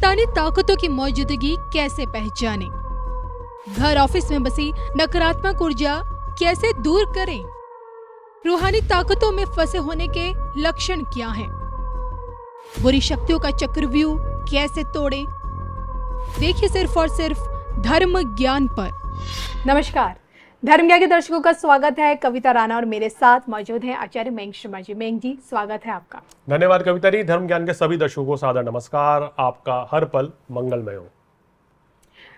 शैतानी ताकतों की मौजूदगी कैसे पहचानें? घर ऑफिस में बसी नकारात्मक ऊर्जा कैसे दूर करें? रूहानी ताकतों में फंसे होने के लक्षण क्या हैं? बुरी शक्तियों का चक्रव्यूह कैसे तोड़ें? देखिए सिर्फ और सिर्फ धर्म ज्ञान पर। नमस्कार, धर्म ज्ञान के दर्शकों का स्वागत है। कविता राणा और मेरे साथ मौजूद हैं आचार्य मयंक शर्मा जी। मयंक जी, स्वागत है आपका। धन्यवाद कविता जी। धर्म ज्ञान के सभी दर्शकों को सादर नमस्कार। आपका हर पल मंगलमय हो।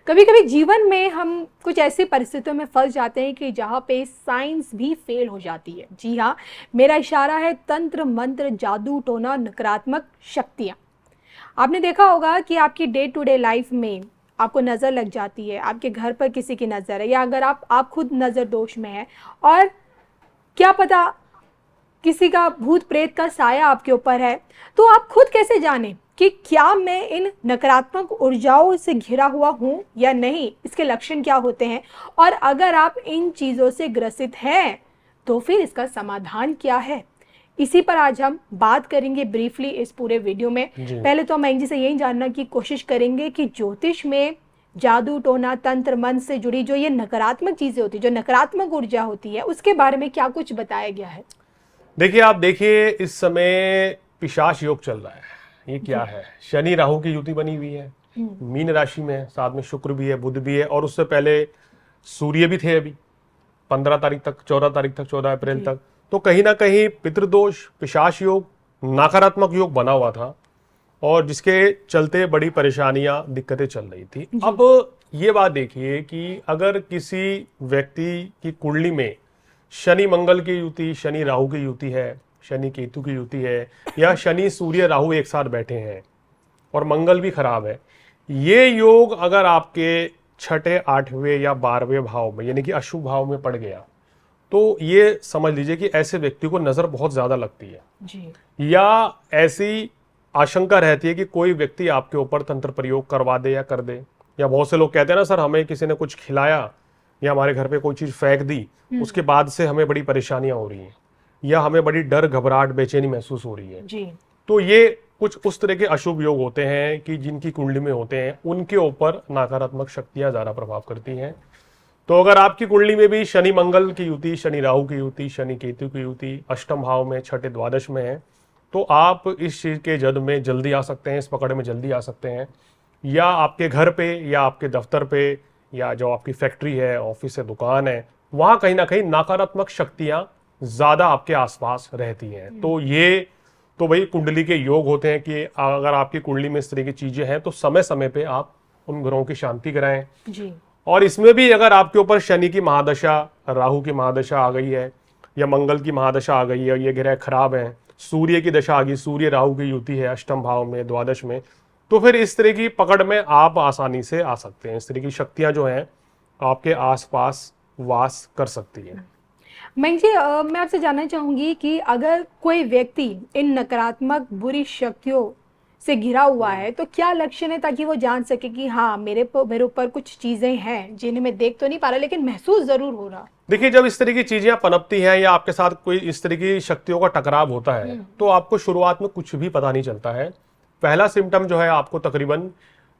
कभी कभी जीवन में हम कुछ ऐसी परिस्थितियों में फंस जाते हैं कि जहाँ पे साइंस भी फेल हो जाती है। जी हाँ, मेरा इशारा है तंत्र मंत्र, जादू टोना, नकारात्मक शक्तियाँ। आपने देखा होगा कि आपकी डे टू डे लाइफ में आपको नज़र लग जाती है, आपके घर पर किसी की नज़र है, या अगर आप खुद नज़र दोष में है, और क्या पता किसी का भूत प्रेत का साया आपके ऊपर है, तो आप खुद कैसे जानें कि क्या मैं इन नकारात्मक ऊर्जाओं से घिरा हुआ हूँ या नहीं? इसके लक्षण क्या होते हैं, और अगर आप इन चीज़ों से ग्रसित हैं तो फिर इसका समाधान क्या है? इसी पर आज हम बात करेंगे ब्रीफली इस पूरे वीडियो में। पहले तो हम मयंक जी से यही जानने की कोशिश करेंगे कि ज्योतिष में जादू टोना तंत्र मंत्र से जुड़ी जो ये नकारात्मक चीजें होती है, जो नकारात्मक ऊर्जा होती है, उसके बारे में क्या कुछ बताया गया है? देखिए, आप देखिए इस समय पिशाच योग चल रहा है। ये क्या है? शनि राहु की युति बनी हुई है, मीन राशि में, साथ में शुक्र भी है, बुध भी है, और उससे पहले सूर्य भी थे। अभी 15 तारीख तक, 14 तारीख तक, 14 अप्रैल तक। तो कहीं ना कहीं पितृदोष, पिशाच योग, नकारात्मक योग बना हुआ था, और जिसके चलते बड़ी परेशानियां, दिक्कतें चल रही थी। अब ये बात देखिए कि अगर किसी व्यक्ति की कुंडली में शनि मंगल की युति, शनि राहु की युति है, शनि केतु की युति है, या शनि सूर्य राहु एक साथ बैठे हैं और मंगल भी खराब है, ये योग अगर आपके छठे, 8वें या 12वें भाव में, यानी कि अशुभ भाव में पड़ गया, तो ये समझ लीजिए कि ऐसे व्यक्ति को नजर बहुत ज्यादा लगती है जी। या ऐसी आशंका रहती है कि कोई व्यक्ति आपके ऊपर तंत्र प्रयोग करवा दे या कर दे। या बहुत से लोग कहते हैं ना, सर हमें किसी ने कुछ खिलाया या हमारे घर पे कोई चीज फेंक दी, उसके बाद से हमें बड़ी परेशानियां हो रही हैं, या हमें बड़ी डर, घबराहट, बेचैनी महसूस हो रही है जी। तो ये कुछ उस तरह के अशुभ योग होते हैं कि जिनकी कुंडली में होते हैं, उनके ऊपर नकारात्मक शक्तियां ज्यादा प्रभाव करती हैं। तो अगर आपकी कुंडली में भी शनि मंगल की युति, शनि राहु की युति, शनि केतु की युति अष्टम भाव में, छठे द्वादश में है, तो आप इस चीज के जद में जल्दी आ सकते हैं, इस पकड़ में जल्दी आ सकते हैं। या आपके घर पे, या आपके दफ्तर पे, या जो आपकी फैक्ट्री है, ऑफिस है, दुकान है, वहां कहीं ना कहीं नकारात्मक शक्तियां ज्यादा आपके आसपास रहती हैं। तो ये तो भाई कुंडली के योग होते हैं कि अगर आपकी कुंडली में इस तरह की चीजें हैं तो समय समय पे आप उन ग्रहों की शांति कराएं जी। और इसमें भी अगर आपके ऊपर शनि की महादशा, राहु की महादशा आ गई है, या मंगल की महादशा आ गई है, ये ग्रह खराब हैं, सूर्य की दशा आ गई, सूर्य राहु की युति है अष्टम भाव में, द्वादश में, तो फिर इस तरह की पकड़ में आप आसानी से आ सकते हैं। इस तरह की शक्तियां जो हैं आपके आसपास वास कर सकती हैं। मयंक जी, मैं आपसे जानना चाहूंगी कि अगर कोई व्यक्ति इन नकारात्मक बुरी शक्तियों से घिरा हुआ है तो क्या लक्षण है, ताकि वो जान सके कि हाँ मेरे ऊपर कुछ चीजें हैं जिन्हें मैं देख तो नहीं पा रहा लेकिन महसूस जरूर हो रहा? देखिए, जब इस तरह की चीजें पनपती हैं या आपके साथ कोई इस तरह की शक्तियों का टकराव होता है, तो आपको शुरुआत में कुछ भी पता नहीं चलता है। पहला सिम्टम जो है आपको तकरीबन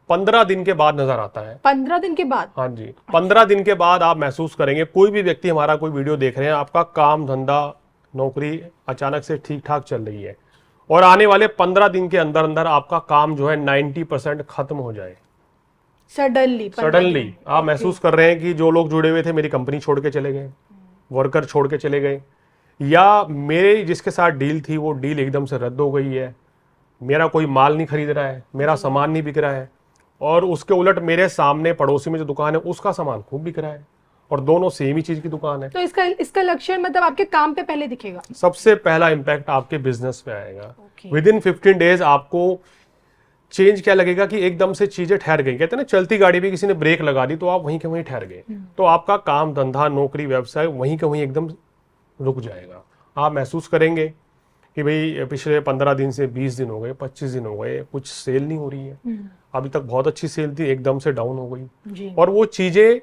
15 दिन के बाद नजर आता है। 15 दिन के बाद? हाँ जी, 15 दिन के बाद आप महसूस करेंगे। कोई भी व्यक्ति, हमारा कोई वीडियो देख रहे हैं, आपका काम धंधा नौकरी अचानक से ठीक ठाक चल रही है, और आने वाले 15 दिन के अंदर अंदर आपका काम जो है 90% खत्म हो जाए। सडनली आप महसूस कर रहे हैं कि जो लोग जुड़े हुए थे मेरी कंपनी छोड़ के चले गए, वर्कर छोड़ के चले गए, या मेरे जिसके साथ डील थी वो डील एकदम से रद्द हो गई है, मेरा कोई माल नहीं खरीद रहा है, मेरा सामान नहीं बिक रहा है, और उसके उलट मेरे सामने पड़ोसी में जो दुकान है उसका सामान खूब बिक रहा है, और दोनों सेम ही चीज की दुकान है। तो इसका लक्षण मतलब आपके काम पे पहले दिखेगा? सबसे पहला इंपैक्ट आपके बिजनेस पे आएगा। विदिन 15 डेज आपको चेंज क्या लगेगा कि एकदम से चीजें ठहर गई। कहते हैं ना, चलती गाड़ी पे किसी ने ब्रेक लगा दी तो आप वहीं के वहीं ठहर गए, तो आपका काम धंधा नौकरी व्यवसाय वहीं के वहीं एकदम रुक जाएगा। आप महसूस करेंगे कि भाई पिछले 15 दिन से 20 दिन हो गए, 25 दिन हो गए, कुछ सेल नहीं हो रही है। अभी तक बहुत अच्छी सेल थी, एकदम से डाउन हो गई, और वो चीजें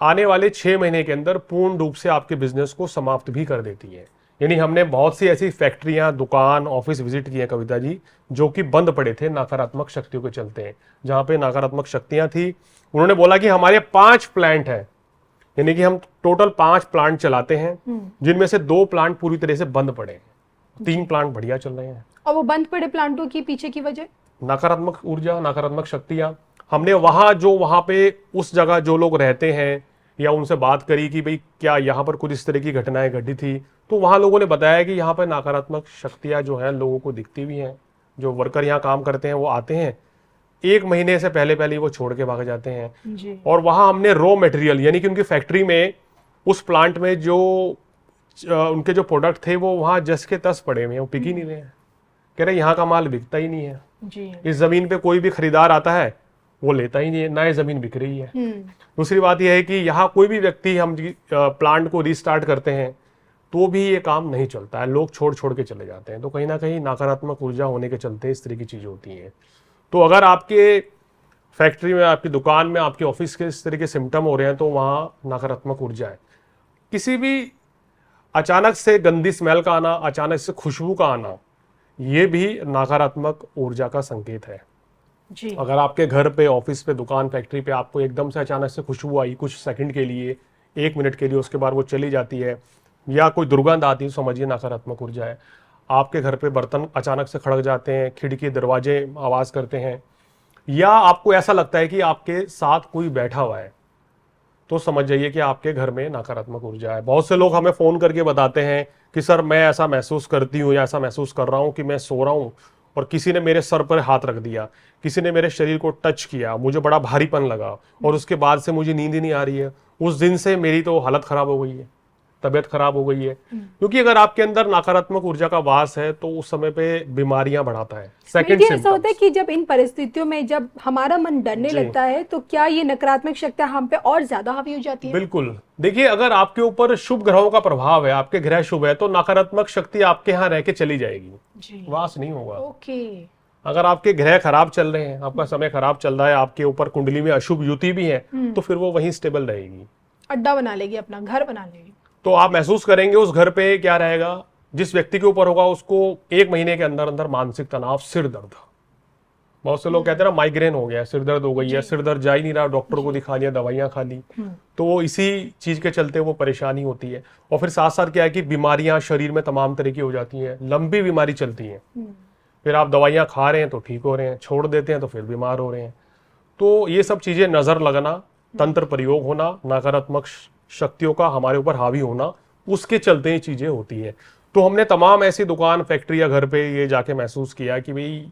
आने वाले 6 महीने के अंदर पूर्ण रूप से आपके बिजनेस को समाप्त भी कर देती है। यानी हमने बहुत सी ऐसी फैक्ट्रियां, दुकान, ऑफिस विजिट किए कविता जी, जो कि बंद पड़े थे नकारात्मक शक्तियों के चलते। जहां पे नकारात्मक शक्तियां थी, उन्होंने बोला कि हमारे 5 प्लांट हैं, यानी कि हम टोटल 5 प्लांट चलाते हैं, जिनमें से 2 प्लांट पूरी तरह से बंद पड़े हैं, 3 प्लांट बढ़िया चल रहे हैं। और वो बंद पड़े प्लांटों की पीछे की वजह? नकारात्मक ऊर्जा, नकारात्मक शक्तियां। हमने वहां पे उस जगह जो लोग रहते हैं या उनसे बात करी कि भाई क्या यहाँ पर कुछ इस तरह की घटनाएं घटी थी, तो वहां लोगों ने बताया कि यहाँ पर नकारात्मक शक्तियां जो है लोगों को दिखती भी हैं। जो वर्कर यहाँ काम करते हैं वो आते हैं, 1 महीने से पहले पहले वो छोड़ के भाग जाते हैं जी। और वहां हमने रॉ मटेरियल, यानी कि उनकी फैक्ट्री में, उस प्लांट में जो उनके जो प्रोडक्ट थे वो वहां जस के तस पड़े हुए हैं, वो बिक ही नहीं रहे हैं। कह रहे यहाँ का माल बिकता ही नहीं है, जी। इस जमीन पे कोई भी खरीदार आता है वो लेता ही नहीं है, ना ये जमीन बिक रही है। दूसरी बात यह है कि यहाँ कोई भी व्यक्ति, हम प्लांट को रीस्टार्ट करते हैं तो भी ये काम नहीं चलता है, लोग छोड़ छोड़ के चले जाते हैं। तो कहीं ना कहीं नकारात्मक ऊर्जा होने के चलते इस तरह की चीजें होती हैं। तो अगर आपके फैक्ट्री में, आपकी दुकान में, आपके ऑफिस के इस तरह के सिम्टम हो रहे हैं, तो वहाँ नकारात्मक ऊर्जा है। किसी भी अचानक से गंदी स्मेल का आना, अचानक से खुशबू का आना, ये भी नकारात्मक ऊर्जा का संकेत है। जी। अगर आपके घर पे, ऑफिस पे, दुकान, फैक्ट्री पे आपको एकदम से अचानक से खुशबू आई कुछ सेकंड के लिए, 1 मिनट के लिए, उसके बाद वो चली जाती है, या कोई दुर्गंध आती है, समझिए नकारात्मक ऊर्जा है। आपके घर पे बर्तन अचानक से खड़क जाते हैं, खिड़की दरवाजे आवाज करते हैं, या आपको ऐसा लगता है कि आपके साथ कोई बैठा हुआ है, तो समझ जाइए कि आपके घर में नकारात्मक ऊर्जा है। बहुत से लोग हमें फोन करके बताते हैं कि सर मैं ऐसा महसूस करती हूँ या ऐसा महसूस कर रहा हूँ कि मैं सो रहा हूँ और किसी ने मेरे सर पर हाथ रख दिया, किसी ने मेरे शरीर को टच किया, मुझे बड़ा भारीपन लगा और उसके बाद से मुझे नींद ही नहीं आ रही है। उस दिन से मेरी तो हालत खराब हो गई है, तबीयत खराब हो गई है। क्योंकि अगर आपके अंदर नकारात्मक ऊर्जा का वास है तो उस समय पे बीमारियां बढ़ाता है। सेकंड ये ऐसा होता है कि जब इन परिस्थितियों में जब हमारा मन डरने लगता है तो क्या ये नकारात्मक शक्तियां हम पे और ज्यादा हावी हो जाती है? बिल्कुल। देखिए, अगर आपके ऊपर शुभ ग्रहों का प्रभाव है, आपके ग्रह शुभ है, तो नकारात्मक शक्ति आपके यहाँ रह के चली जाएगी, जी। वास नहीं होगा। ओके। अगर आपके ग्रह खराब चल रहे हैं, आपका समय खराब चल रहा है, आपके ऊपर कुंडली में अशुभ युति भी है, तो फिर वो वहीं स्टेबल रहेगी, अड्डा बना लेगी, अपना घर बना लेगी। तो आप महसूस करेंगे उस घर पे क्या रहेगा। जिस व्यक्ति के ऊपर होगा उसको 1 महीने के अंदर अंदर मानसिक तनाव, सिर दर्द। बहुत से लोग कहते हैं ना माइग्रेन हो गया, सिर दर्द हो गई है, सिर दर्द जा ही नहीं रहा, डॉक्टर को दिखा लिया, दवाइयां खा ली, तो वो इसी चीज के चलते वो परेशानी होती है। और फिर साथ साथ क्या है कि बीमारियां शरीर में तमाम तरह की हो जाती हैं, लंबी बीमारी चलती है। फिर आप दवाइयां खा रहे हैं तो ठीक हो रहे हैं, छोड़ देते हैं तो फिर बीमार हो रहे हैं। तो ये सब चीजें, नजर लगना, तंत्र प्रयोग होना, नकारात्मक शक्तियों का हमारे ऊपर हावी होना, उसके चलते ये चीजें होती हैं। तो हमने तमाम ऐसी दुकान, फैक्ट्री या घर पे ये जाके महसूस किया कि भाई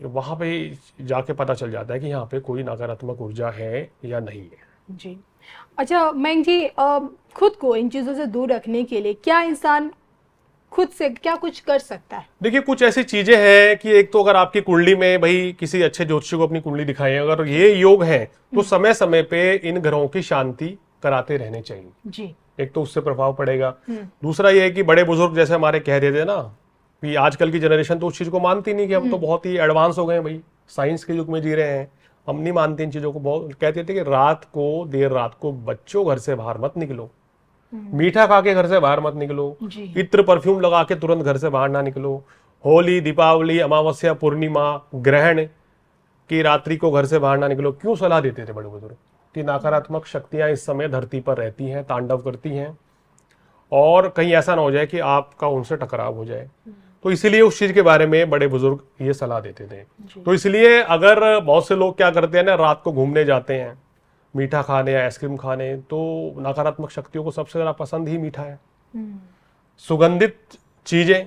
वहां पे जाके पता चल जाता है कि यहाँ पे कोई नकारात्मक ऊर्जा है या नहीं है। जी। अच्छा मयंक जी, खुद को इन चीजों से दूर रखने के लिए क्या इंसान खुद से क्या कुछ कर सकता है? देखिए, कुछ ऐसी चीजें हैं कि एक तो अगर आपकी कुंडली में, भाई किसी अच्छे ज्योतिषी को अपनी कुंडली दिखाएं, अगर ये योग है तो समय समय पे इन ग्रहों की शांति कराते रहने चाहिए। जी। एक तो उससे प्रभाव पड़ेगा। दूसरा ये है कि बड़े बुजुर्ग जैसे हमारे कह देते ना कि आजकल की जनरेशन तो उस चीज को मानती नहीं, कि हम तो बहुत ही एडवांस हो गए हैं, भाई साइंस के युग में जी रहे हैं, हम नहीं मानते इन चीजों को। बहुत कहते थे कि रात को, देर रात को बच्चों घर से बाहर मत निकलो, मीठा खा के घर से बाहर मत निकलो, इत्र परफ्यूम लगा के तुरंत घर से बाहर ना निकलो, होली, दीपावली, अमावस्या, पूर्णिमा, ग्रहण की रात्रि को घर से बाहर ना निकलो। क्यों सलाह देते थे बड़े बुजुर्ग? कि नकारात्मक शक्तियां इस समय धरती पर रहती हैं, तांडव करती हैं, और कहीं ऐसा ना हो जाए कि आपका उनसे टकराव हो जाए। तो इसीलिए उस चीज के बारे में बड़े बुजुर्ग ये सलाह देते थे। तो इसलिए अगर बहुत से लोग क्या करते हैं ना, रात को घूमने जाते हैं, मीठा खाने या आइसक्रीम खाने, तो नकारात्मक शक्तियों को सबसे ज्यादा पसंद ही मीठा है। सुगंधित चीजें,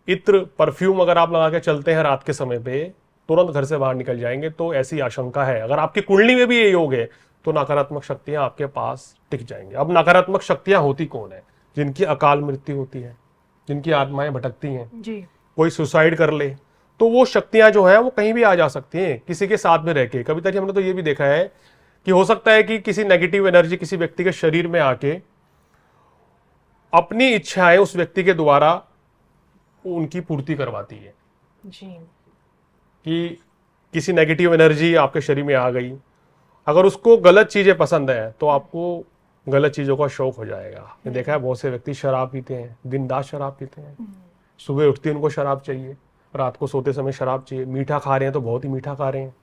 इत्र, परफ्यूम अगर आप लगा के चलते हैं रात के समय पे, तुरंत घर से बाहर निकल जाएंगे। तो ऐसी आशंका है, अगर आपकी कुंडली में भी ये योग है तो नकारात्मक शक्तियां आपके पास टिक जाएंगे। अब नकारात्मक शक्तियां होती कौन है? जिनकी अकाल मृत्यु होती है, जिनकी आत्माएं भटकती हैं, जी। कोई सुसाइड कर ले, तो वो शक्तियां जो है वो कहीं भी आ जा सकती हैं, किसी के साथ में रह के। कविता जी, हमने तो ये भी देखा है कि हो सकता है कि किसी नेगेटिव एनर्जी किसी व्यक्ति के शरीर में आके अपनी इच्छाएं उस व्यक्ति के द्वारा उनकी पूर्ति करवाती है। जी। कि किसी नेगेटिव एनर्जी आपके शरीर में आ गई, अगर उसको गलत चीजें पसंद है तो आपको गलत चीज़ों का शौक हो जाएगा। आपने देखा है बहुत से व्यक्ति शराब पीते हैं, दिन रात शराब पीते हैं, सुबह उठते हैं उनको शराब चाहिए, रात को सोते समय शराब चाहिए, मीठा खा रहे हैं तो बहुत ही मीठा खा रहे हैं।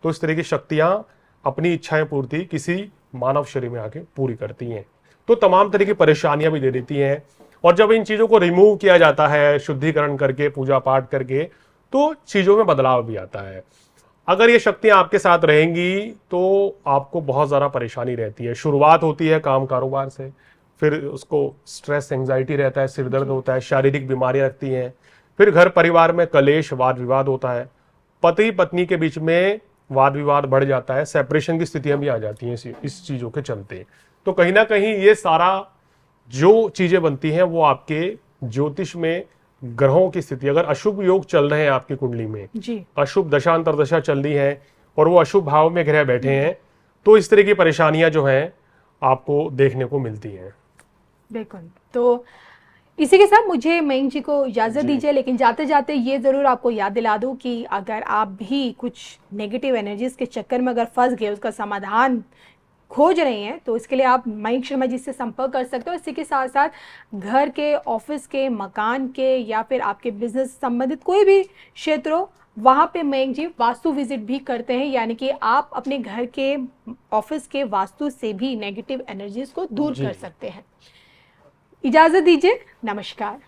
तो इस तरह की शक्तियाँ अपनी इच्छाएं पूर्ति किसी मानव शरीर में आके पूरी करती हैं, तो तमाम तरह की परेशानियां भी दे देती हैं। और जब इन चीज़ों को रिमूव किया जाता है शुद्धिकरण करके, पूजा पाठ करके, तो चीज़ों में बदलाव भी आता है। अगर ये शक्तियां आपके साथ रहेंगी तो आपको बहुत ज़्यादा परेशानी रहती है। शुरुआत होती है काम कारोबार से, फिर उसको स्ट्रेस एंजाइटी रहता है, सिर दर्द होता है, शारीरिक बीमारियां लगती हैं, फिर घर परिवार में कलेश वाद विवाद होता है, पति पत्नी के बीच में वाद विवाद बढ़ जाता है, सेपरेशन की स्थितियां भी आ जाती हैं इस चीज़ों के चलते। तो कहीं ना कहीं ये सारा जो चीज़ें बनती हैं वो आपके ज्योतिष में ग्रहों की स्थिति, अगर अशुभ योग चल रहे हैं आपकी कुंडली में जी। अशुभ दशा अंतरदशा चल रही है और वो अशुभ भाव में ग्रह बैठे हैं, तो इस तरह की परेशानियां जो हैं आपको देखने को मिलती हैं। बिल्कुल। तो इसी के साथ मुझे मयंक जी को इजाज़त दीजिए, लेकिन जाते जाते ये ज़रूर आपको याद दिला दूं कि अगर आप भी कुछ नेगेटिव एनर्जीज के चक्कर में अगर फंस गए, उसका समाधान खोज रहे हैं, तो इसके लिए आप मयंक शर्मा जी से संपर्क कर सकते हो। इसी के साथ साथ घर के, ऑफिस के, मकान के या फिर आपके बिजनेस संबंधित कोई भी क्षेत्र हो, वहाँ पे मयंक जी वास्तु विजिट भी करते हैं, यानी कि आप अपने घर के, ऑफिस के वास्तु से भी नेगेटिव एनर्जीज को दूर कर सकते हैं। इजाज़त दीजिए, नमस्कार।